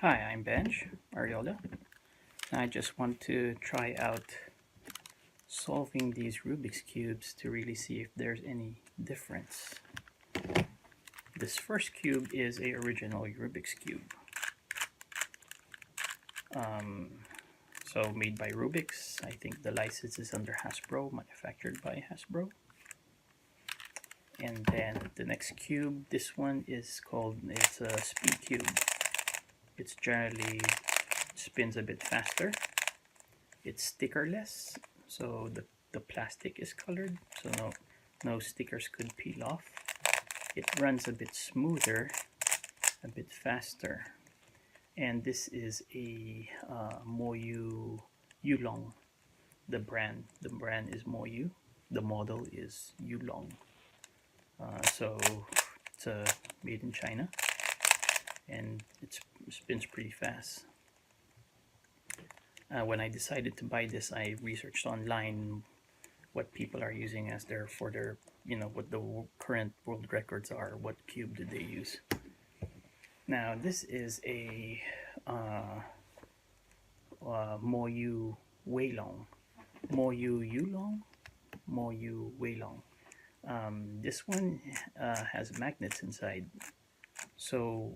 Hi, I'm Benj Ariola. I just want to try out solving these Rubik's Cubes to really see if there's any difference. This first cube is a original Rubik's Cube. So made by Rubiks. I think the license is under Hasbro, manufactured by Hasbro. And then the next cube, this one is it's a Speedcube. It's generally spins a bit faster. It's stickerless, so the plastic is colored, so no stickers could peel off. It runs a bit smoother, a bit faster. And this is a Moyu Weilong. The brand is Moyu. The model is Yulong. So it's made in China, and it spins pretty fast. When I decided to buy this, I researched online what people are using as for their what the current world records are. What cube did they use? Now this is a Moyu Weilong, Moyu Weilong. This one has magnets inside, so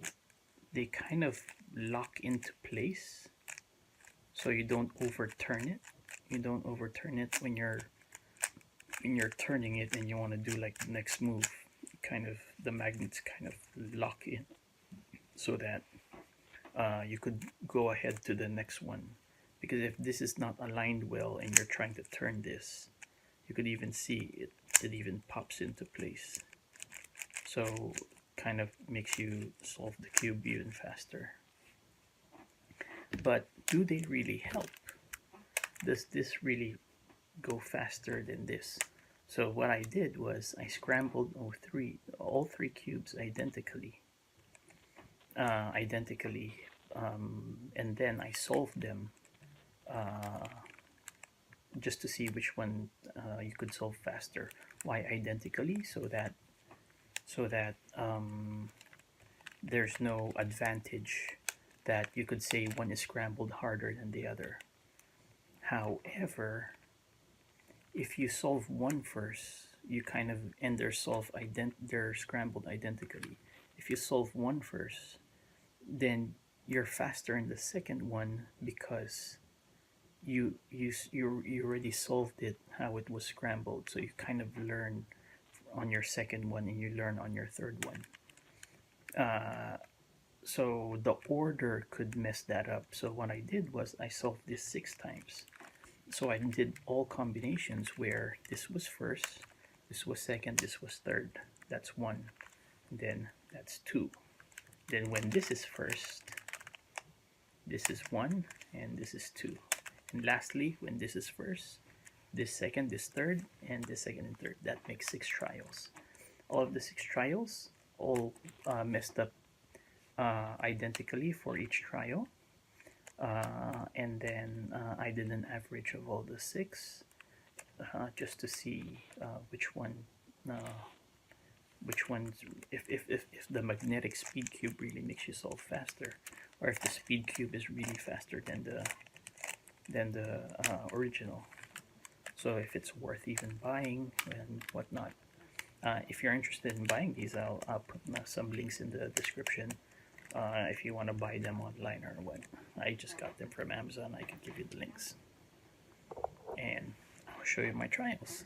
they kind of lock into place, so you don't overturn it. You don't overturn it when you're turning it and you want to do like the next move. The magnets kind of lock in, so that you could go ahead to the next one. Because if this is not aligned well and you're trying to turn this, you could even see it even pops into place. So kind of makes you solve the cube even faster. But do they really help? Does this really go faster than this? So what I did was I scrambled all three cubes identically, and then I solved them just to see which one you could solve faster. Why identically? So that there's no advantage that you could say one is scrambled harder than the other. However, if you solve one first, you kind of and they're scrambled identically. If you solve one first, then you're faster in the second one because you already solved it how it was scrambled. So you kind of learn on your second one and you learn on your third one. So the order could mess that up. So what I did was I solved this 6 times. So I did all combinations where this was first, this was second, this was third. That's 1. Then that's 2. Then when this is first, this is 1 and this is 2. And lastly, when this is first, this second, this third, and this second and third. That makes 6 trials. All of the 6 trials all messed up identically for each trial. And then I did an average of all the 6 just to see which ones, if the magnetic speed cube really makes you solve faster, or if the speed cube is really faster than the original. So if it's worth even buying and whatnot. If you're interested in buying these, I'll put some links in the description. If you want to buy them online or what. I just got them from Amazon. I can give you the links. And I'll show you my trials.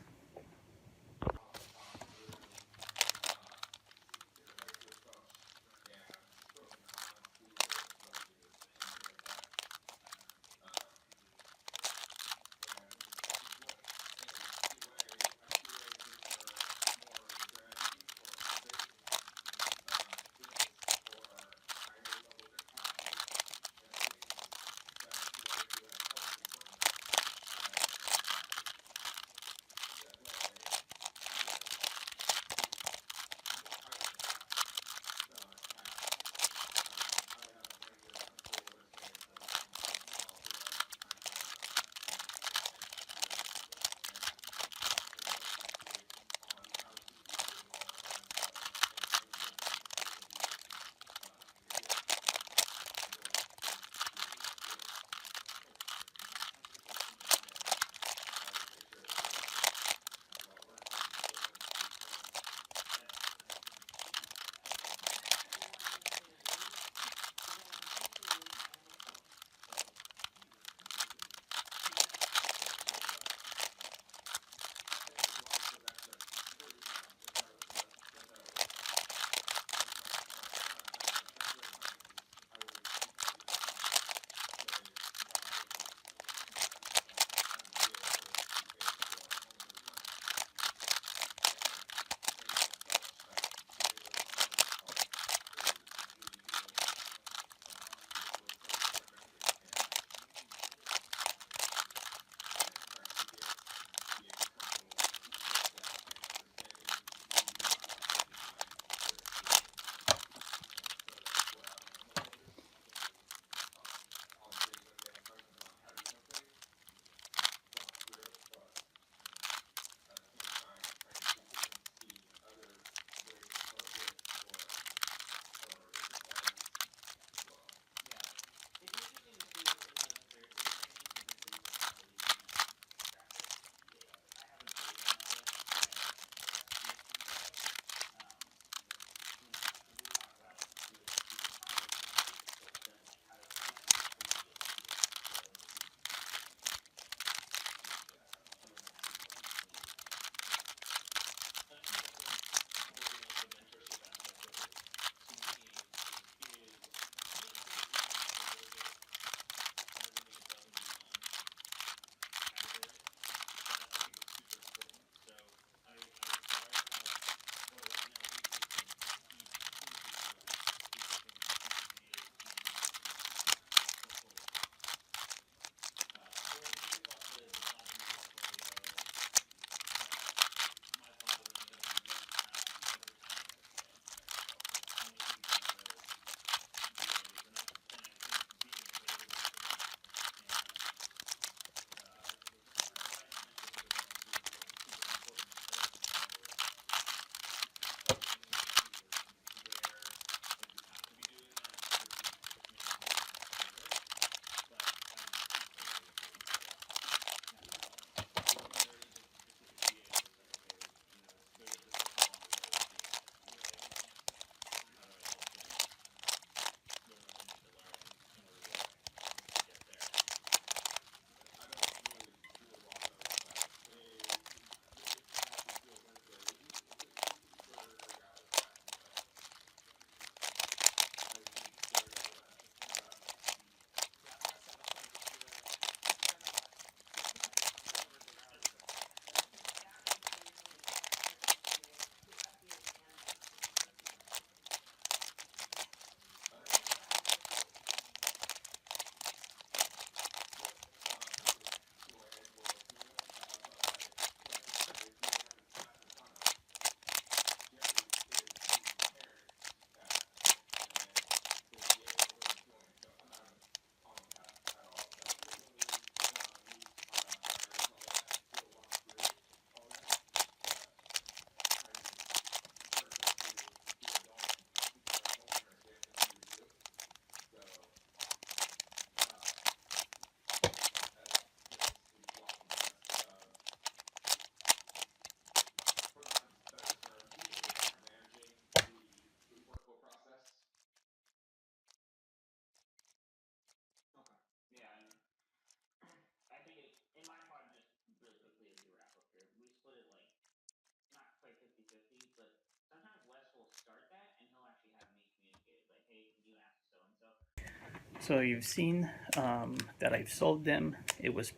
So you've seen that I've solved them. It was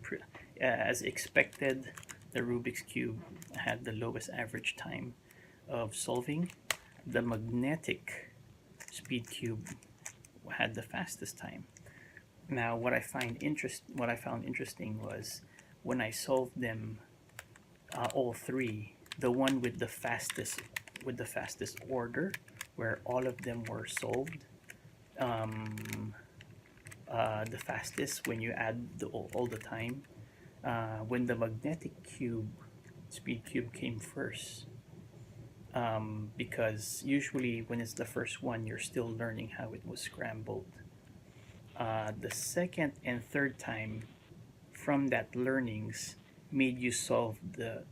as expected. The Rubik's Cube had the lowest average time of solving. The magnetic Speedcube had the fastest time. Now, what I found interesting was when I solved them all three. The one with the fastest order, where all of them were solved. The fastest when you add all the time. When the magnetic cube, Speedcube, came first, because usually when it's the first one, you're still learning how it was scrambled. The second and third time, from that learnings, made you solve the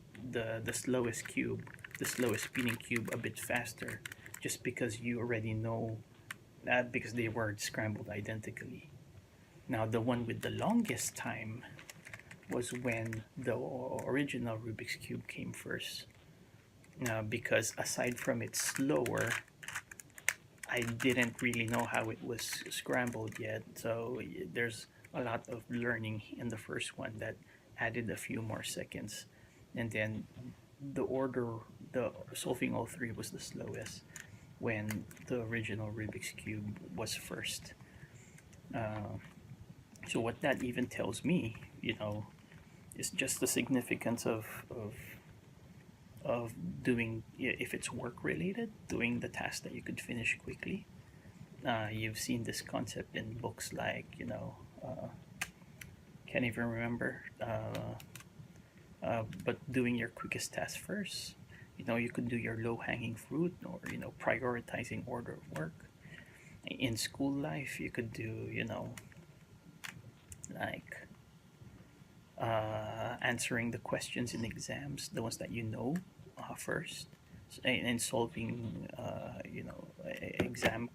slowest cube, the slowest spinning cube, a bit faster, just because you already know that, because they were scrambled identically. Now, the one with the longest time was when the original Rubik's Cube came first. Because aside from it slower, I didn't really know how it was scrambled yet. So there's a lot of learning in the first one that added a few more seconds. And then the order, the solving all three was the slowest when the original Rubik's Cube was first. So what that even tells me, is just the significance of doing, if it's work related, doing the task that you could finish quickly. You've seen this concept in books like, can't even remember, but doing your quickest task first. You could do your low-hanging fruit, or prioritizing order of work. In school life, you could do, like answering the questions in exams, the ones that first, and solving exam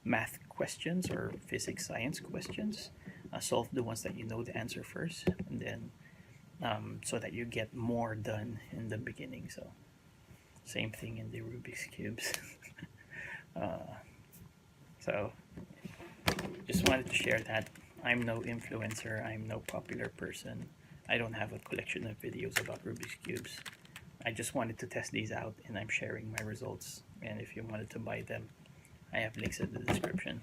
math questions or physics science questions. Solve the ones that you know the answer first, and then so that you get more done in the beginning. So same thing in the Rubik's Cubes. So just wanted to share that. I'm no influencer, I'm no popular person. I don't have a collection of videos about Rubik's Cubes. I just wanted to test these out, and I'm sharing my results. And if you wanted to buy them, I have links in the description.